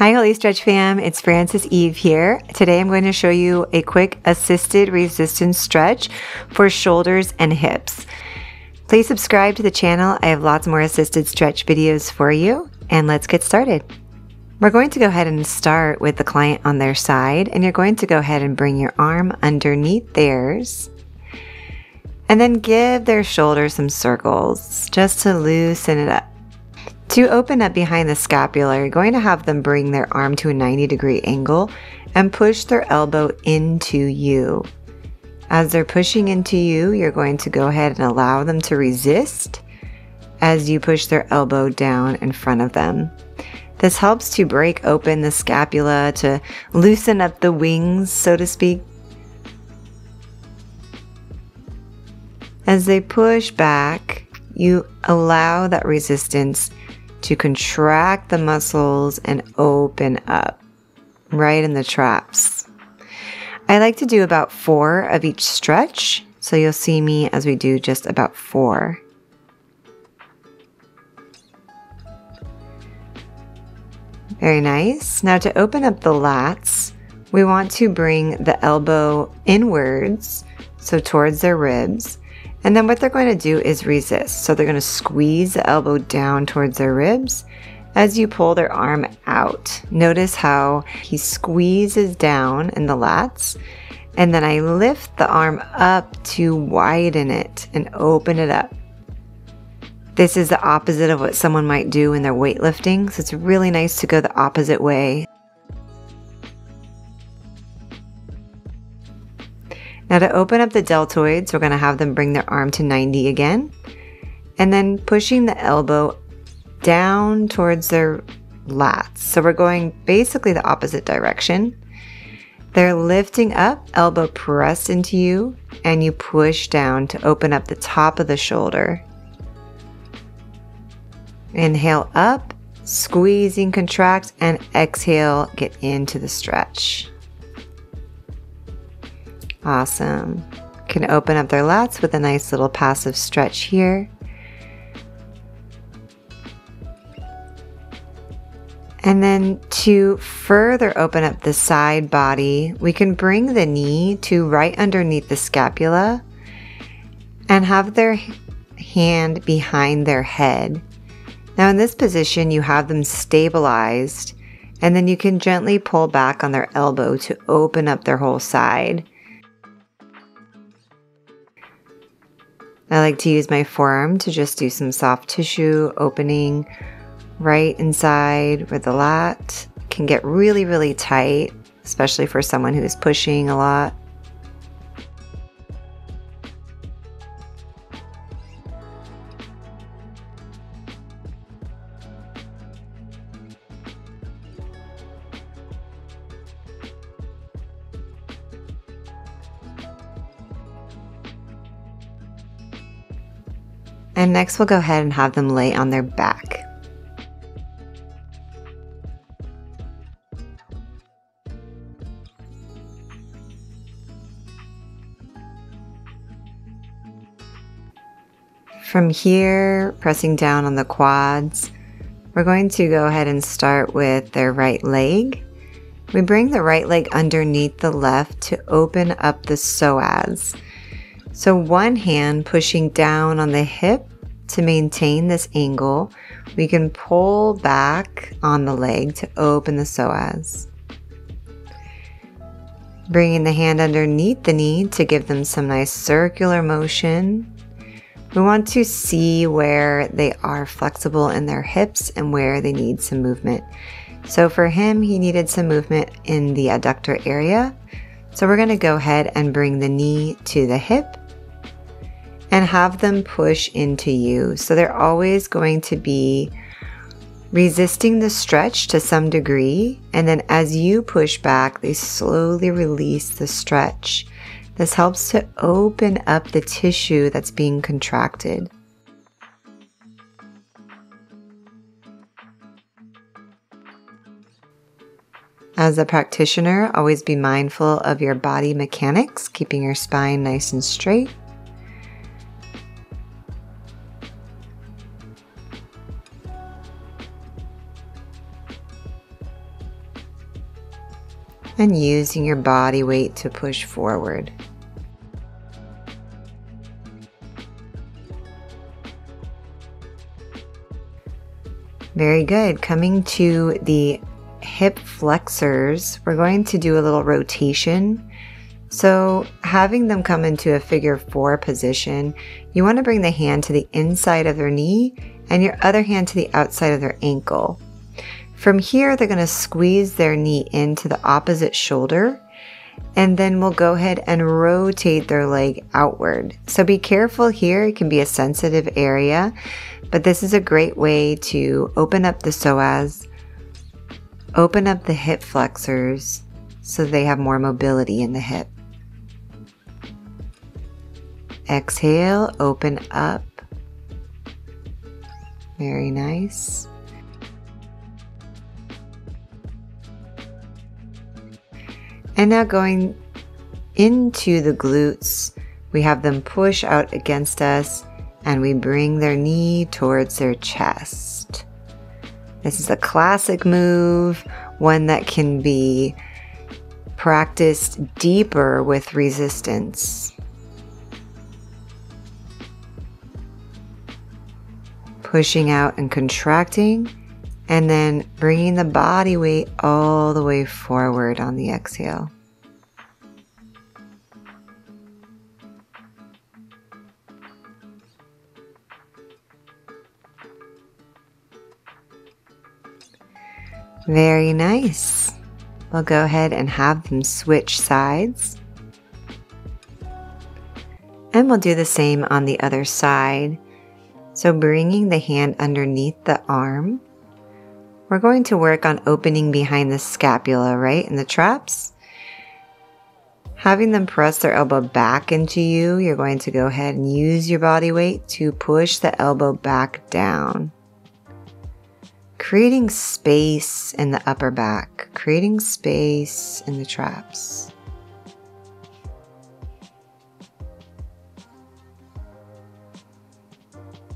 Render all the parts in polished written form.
Hi Holistretch fam, it's Frances Eve here. Today I'm going to show you a quick assisted resistance stretch for shoulders and hips. Please subscribe to the channel. I have lots more assisted stretch videos for you, and let's get started. We're going to go ahead and start with the client on their side, and you're going to go ahead and bring your arm underneath theirs and then give their shoulders some circles just to loosen it up. To open up behind the scapula, you're going to have them bring their arm to a 90-degree angle and push their elbow into you. As they're pushing into you, you're going to go ahead and allow them to resist as you push their elbow down in front of them. This helps to break open the scapula, to loosen up the wings, so to speak. As they push back, you allow that resistance to contract the muscles and open up right in the traps. I like to do about 4 of each stretch, so you'll see me as we do just about 4. Very nice. Now to open up the lats, we want to bring the elbow inwards, so towards their ribs. And then what they're going to do is resist. So they're going to squeeze the elbow down towards their ribs as you pull their arm out. Notice how he squeezes down in the lats, and then I lift the arm up to widen it and open it up. This is the opposite of what someone might do in their weightlifting, so it's really nice to go the opposite way. Now to open up the deltoids, we're going to have them bring their arm to 90 again, and then pushing the elbow down towards their lats. So we're going basically the opposite direction. They're lifting up, elbow pressed into you, and you push down to open up the top of the shoulder. Inhale up, squeezing, contract, and exhale, get into the stretch. Awesome. Can open up their lats with a nice little passive stretch here. And then to further open up the side body, we can bring the knee to right underneath the scapula and have their hand behind their head. Now in this position, you have them stabilized, and then you can gently pull back on their elbow to open up their whole side. I like to use my forearm to just do some soft tissue opening right inside where the lat can get really, really tight, especially for someone who's pushing a lot. And next we'll go ahead and have them lay on their back. From here, pressing down on the quads, we're going to go ahead and start with their right leg. We bring the right leg underneath the left to open up the psoas. So one hand pushing down on the hip to maintain this angle. We can pull back on the leg to open the psoas. Bringing the hand underneath the knee to give them some nice circular motion. We want to see where they are flexible in their hips and where they need some movement. So for him, he needed some movement in the adductor area. So we're going to go ahead and bring the knee to the hip and have them push into you. So they're always going to be resisting the stretch to some degree, and then as you push back, they slowly release the stretch. This helps to open up the tissue that's being contracted. As a practitioner, always be mindful of your body mechanics, keeping your spine nice and straight. and using your body weight to push forward. Very good. Coming to the hip flexors, we're going to do a little rotation. So having them come into a figure 4 position, you want to bring the hand to the inside of their knee and your other hand to the outside of their ankle. From here, they're going to squeeze their knee into the opposite shoulder, and then we'll go ahead and rotate their leg outward. So be careful here. It can be a sensitive area, but this is a great way to open up the psoas, open up the hip flexors so they have more mobility in the hip. Exhale, open up. Very nice. And now going into the glutes, we have them push out against us and we bring their knee towards their chest. This is a classic move, one that can be practiced deeper with resistance. Pushing out and contracting, and then bringing the body weight all the way forward on the exhale. Very nice. We'll go ahead and have them switch sides. And we'll do the same on the other side. So bringing the hand underneath the arm, we're going to work on opening behind the scapula, right, in the traps. Having them press their elbow back into you, you're going to go ahead and use your body weight to push the elbow back down. Creating space in the upper back, creating space in the traps.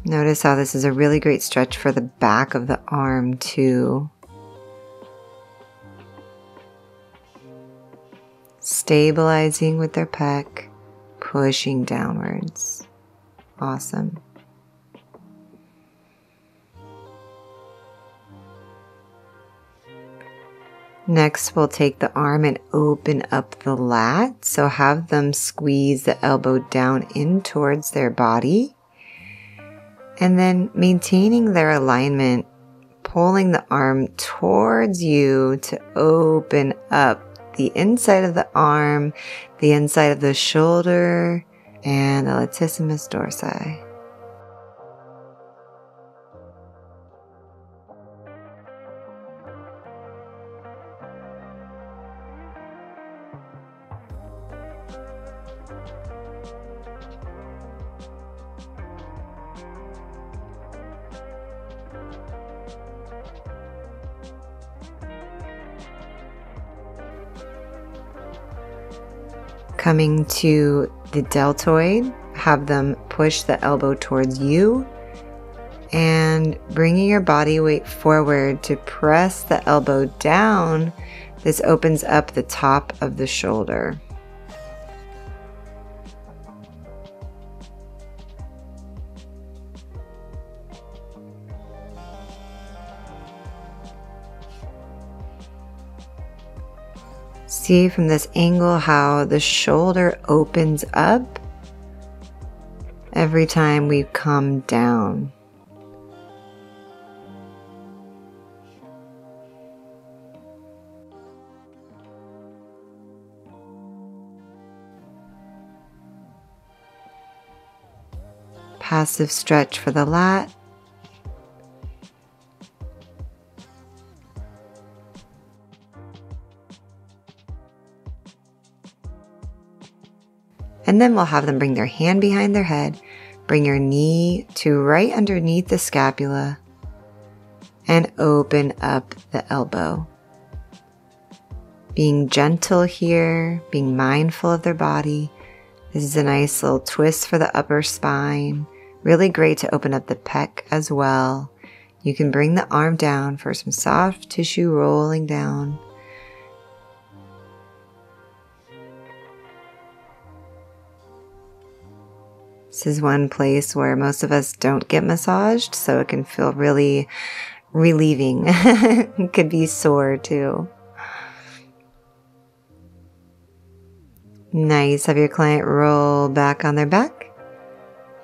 Notice how this is a really great stretch for the back of the arm too. Stabilizing with their pec, pushing downwards. Awesome. Next, we'll take the arm and open up the lat. So have them squeeze the elbow down in towards their body. And then maintaining their alignment, pulling the arm towards you to open up the inside of the arm, the inside of the shoulder, and the latissimus dorsi. Coming to the deltoid, have them push the elbow towards you and bringing your body weight forward to press the elbow down. This opens up the top of the shoulder. See from this angle how the shoulder opens up every time we come down. Passive stretch for the lat. And then we'll have them bring their hand behind their head, bring your knee to right underneath the scapula, and open up the elbow. Being gentle here, being mindful of their body. This is a nice little twist for the upper spine. Really great to open up the pec as well. You can bring the arm down for some soft tissue rolling down. This is one place where most of us don't get massaged, so it can feel really relieving. It could be sore too. Nice. Have your client roll back on their back,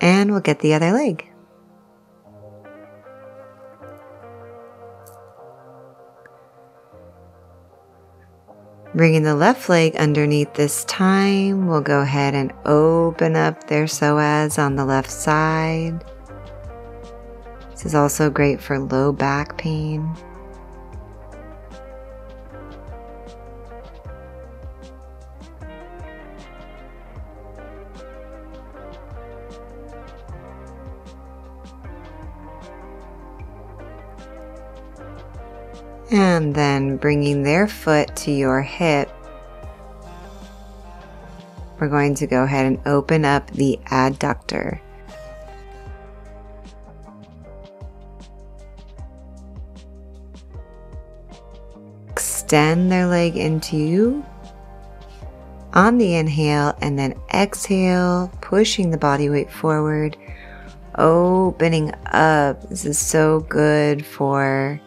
and we'll get the other leg. Bringing the left leg underneath this time, we'll go ahead and open up their psoas on the left side. This is also great for low back pain. And then bringing their foot to your hip, we're going to go ahead and open up the adductor. Extend their leg into you on the inhale, and then exhale, pushing the body weight forward, opening up. This is so good for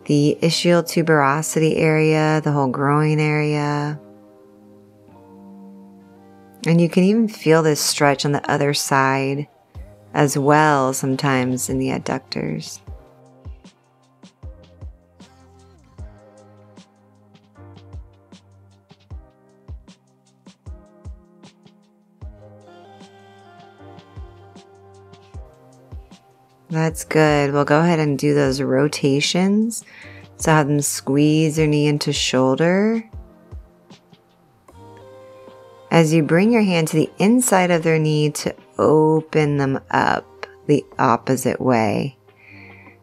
the ischial tuberosity area, the whole groin area. And you can even feel this stretch on the other side as well, sometimes in the adductors. That's good. We'll go ahead and do those rotations. So have them squeeze their knee into shoulder. As you bring your hand to the inside of their knee to open them up the opposite way.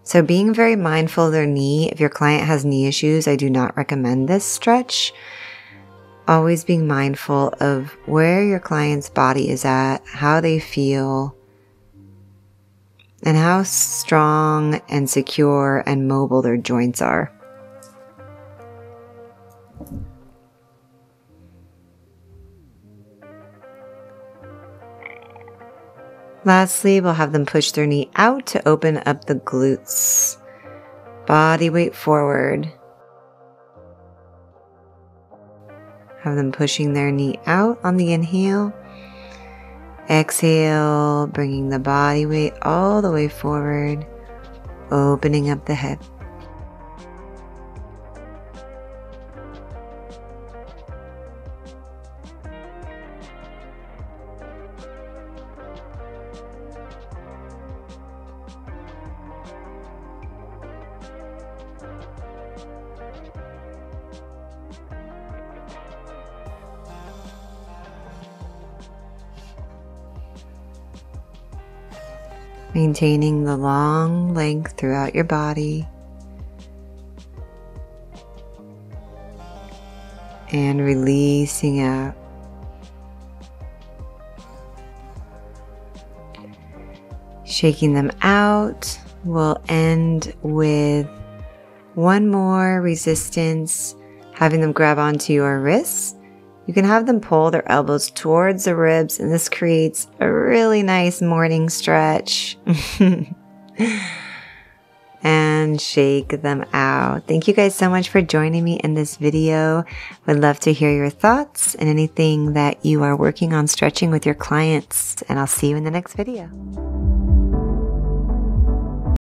So being very mindful of their knee. If your client has knee issues, I do not recommend this stretch. Always being mindful of where your client's body is at, how they feel, and how strong and secure and mobile their joints are. Lastly, we'll have them push their knee out to open up the glutes. Body weight forward. Have them pushing their knee out on the inhale. Exhale, bringing the body weight all the way forward, opening up the hip. Maintaining the long length throughout your body. And releasing out. Shaking them out. We'll end with one more resistance, having them grab onto your wrists. You can have them pull their elbows towards the ribs, and this creates a really nice morning stretch. And shake them out. Thank you guys so much for joining me in this video. Would love to hear your thoughts and anything that you are working on stretching with your clients. And I'll see you in the next video.